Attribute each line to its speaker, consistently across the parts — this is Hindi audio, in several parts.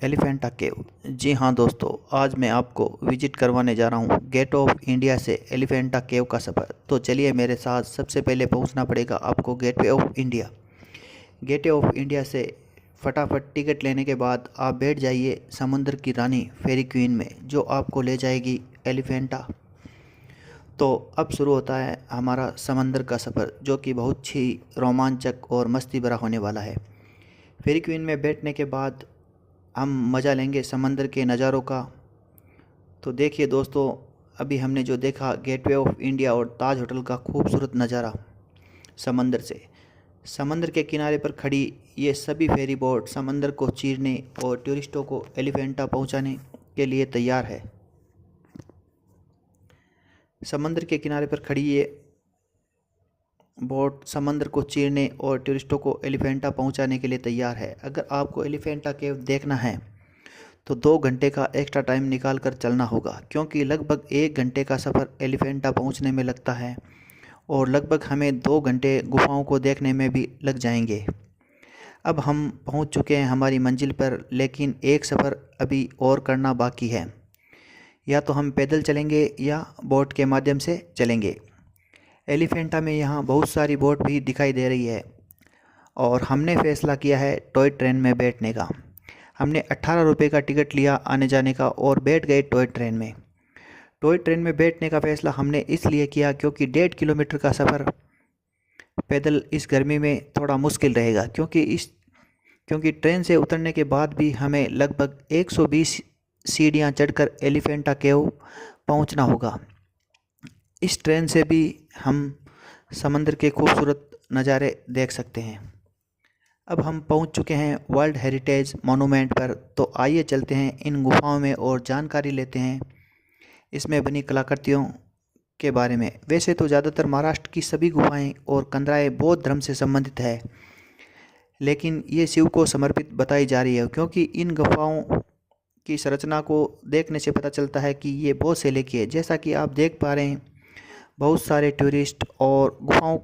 Speaker 1: एलिफेंटा केव। जी हाँ दोस्तों, आज मैं आपको विजिट करवाने जा रहा हूँ गेट ऑफ इंडिया से एलिफेंटा केव का सफ़र। तो चलिए मेरे साथ। सबसे पहले पहुँचना पड़ेगा आपको gateway of India. Gateway of India से फटाफट टिकट लेने के बाद आप बैठ जाइए समुद्र की रानी फेरी क्वीन में, जो आपको ले जाएगी एलिफेंटा। तो अब शुरू होता है हमारा समंदर का सफ़र, जो कि बहुत ही रोमांचक और मस्ती भरा होने वाला है। फेरी क्वीन में बैठने के बाद हम मज़ा लेंगे समंदर के नज़ारों का। तो देखिए दोस्तों, अभी हमने जो देखा गेटवे ऑफ इंडिया और ताज होटल का खूबसूरत नज़ारा समंदर से। समंदर के किनारे पर खड़ी ये सभी फेरी बोट समंदर को चीरने और टूरिस्टों को एलिफेंटा पहुंचाने के लिए तैयार है। समंदर के किनारे पर खड़ी ये बोट समंदर को चीरने और टूरिस्टों को एलिफेंटा पहुंचाने के लिए तैयार है। अगर आपको एलिफेंटा केव देखना है तो 2 घंटे का एक्स्ट्रा टाइम निकाल कर चलना होगा, क्योंकि लगभग 1 घंटे का सफ़र एलिफेंटा पहुंचने में लगता है और लगभग हमें 2 घंटे गुफाओं को देखने में भी लग जाएंगे। अब हम पहुंच चुके हैं हमारी मंजिल पर, लेकिन एक सफ़र अभी और करना बाकी है। या तो हम पैदल चलेंगे या बोट के माध्यम से चलेंगे। एलिफेंटा में यहाँ बहुत सारी बोट भी दिखाई दे रही है और हमने फ़ैसला किया है टॉय ट्रेन में बैठने का। हमने 18 रुपये का टिकट लिया आने जाने का और बैठ गए टॉय ट्रेन में। टॉय ट्रेन में बैठने का फ़ैसला हमने इसलिए किया क्योंकि 1.5 किलोमीटर का सफ़र पैदल इस गर्मी में थोड़ा मुश्किल रहेगा, क्योंकि ट्रेन से उतरने के बाद भी हमें लगभग 120 सीढ़ियाँ चढ़कर एलिफेंटा केव पहुँचना होगा। इस ट्रेन से भी हम समंदर के खूबसूरत नज़ारे देख सकते हैं। अब हम पहुंच चुके हैं वर्ल्ड हेरिटेज मॉन्यूमेंट पर। तो आइए चलते हैं इन गुफाओं में और जानकारी लेते हैं इसमें बनी कलाकृतियों के बारे में। वैसे तो ज़्यादातर महाराष्ट्र की सभी गुफाएं और कंदराएं बौद्ध धर्म से संबंधित है, लेकिन ये शिव को समर्पित बताई जा रही है, क्योंकि इन गुफाओं की संरचना को देखने से पता चलता है कि ये बौद्ध शैली की है। जैसा कि आप देख पा रहे हैं, बहुत सारे टूरिस्ट और गुफाओं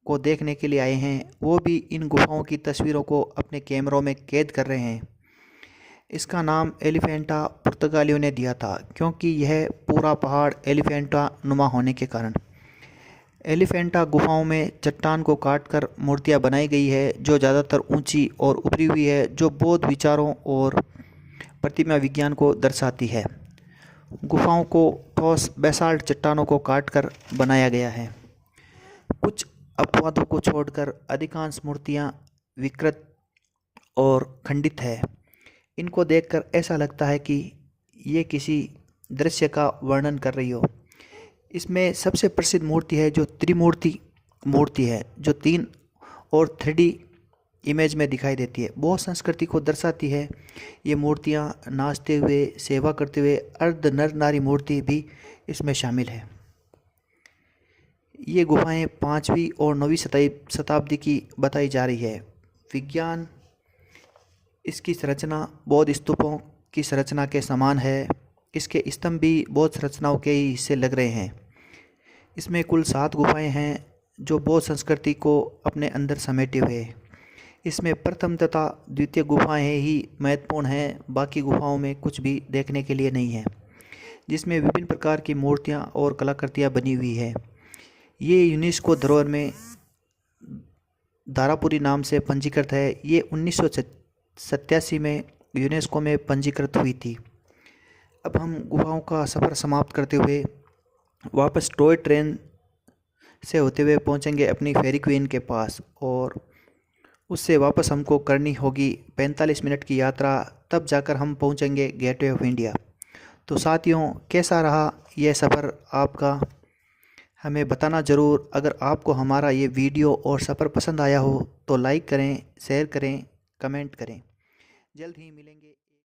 Speaker 1: को देखने के लिए आए हैं। वो भी इन गुफाओं की तस्वीरों को अपने कैमरों में कैद कर रहे हैं। इसका नाम एलिफेंटा पुर्तगालियों ने दिया था, क्योंकि यह पूरा पहाड़ एलिफेंटा नुमा होने के कारण। एलिफेंटा गुफाओं में चट्टान को काटकर मूर्तियां बनाई गई है, जो ज़्यादातर ऊंची और उभरी हुई है, जो बौद्ध विचारों और प्रतिमा विज्ञान को दर्शाती है। गुफाओं को ठोस बेसाल्ट चट्टानों को काटकर बनाया गया है। कुछ अपवादों को छोड़कर अधिकांश मूर्तियां विकृत और खंडित है। इनको देखकर ऐसा लगता है कि ये किसी दृश्य का वर्णन कर रही हो। इसमें सबसे प्रसिद्ध मूर्ति है जो त्रिमूर्ति मूर्ति है, जो 3 और 3D इमेज में दिखाई देती है। बौद्ध संस्कृति को दर्शाती है। ये मूर्तियाँ नाचते हुए, सेवा करते हुए अर्ध नर नारी मूर्ति भी इसमें शामिल है। ये गुफाएं 5वीं और 9वीं शताब्दी की बताई जा रही है। विज्ञान इसकी संरचना बौद्ध स्तूपों की संरचना के समान है। इसके स्तंभ भी बौद्ध संरचनाओं के ही हिस्से लग रहे हैं। इसमें कुल 7 गुफाएं हैं जो बौद्ध संस्कृति को अपने अंदर समेटे हुए हैं। इसमें प्रथम तथा द्वितीय गुफाएं ही महत्वपूर्ण हैं। बाकी गुफाओं में कुछ भी देखने के लिए नहीं है, जिसमें विभिन्न प्रकार की मूर्तियां और कलाकृतियां बनी हुई है। ये यूनेस्को धरोहर में धारापुरी नाम से पंजीकृत है। ये 1987 में यूनेस्को में पंजीकृत हुई थी। अब हम गुफाओं का सफ़र समाप्त करते हुए वापस टॉय ट्रेन से होते हुए पहुंचेंगे अपनी फेरी क्वीन के पास, और उससे वापस हमको करनी होगी 45 मिनट की यात्रा। तब जाकर हम पहुंचेंगे गेटवे ऑफ इंडिया। तो साथियों, कैसा रहा यह सफ़र आपका, हमें बताना ज़रूर। अगर आपको हमारा ये वीडियो और सफ़र पसंद आया हो तो लाइक करें, शेयर करें, कमेंट करें। जल्द ही मिलेंगे।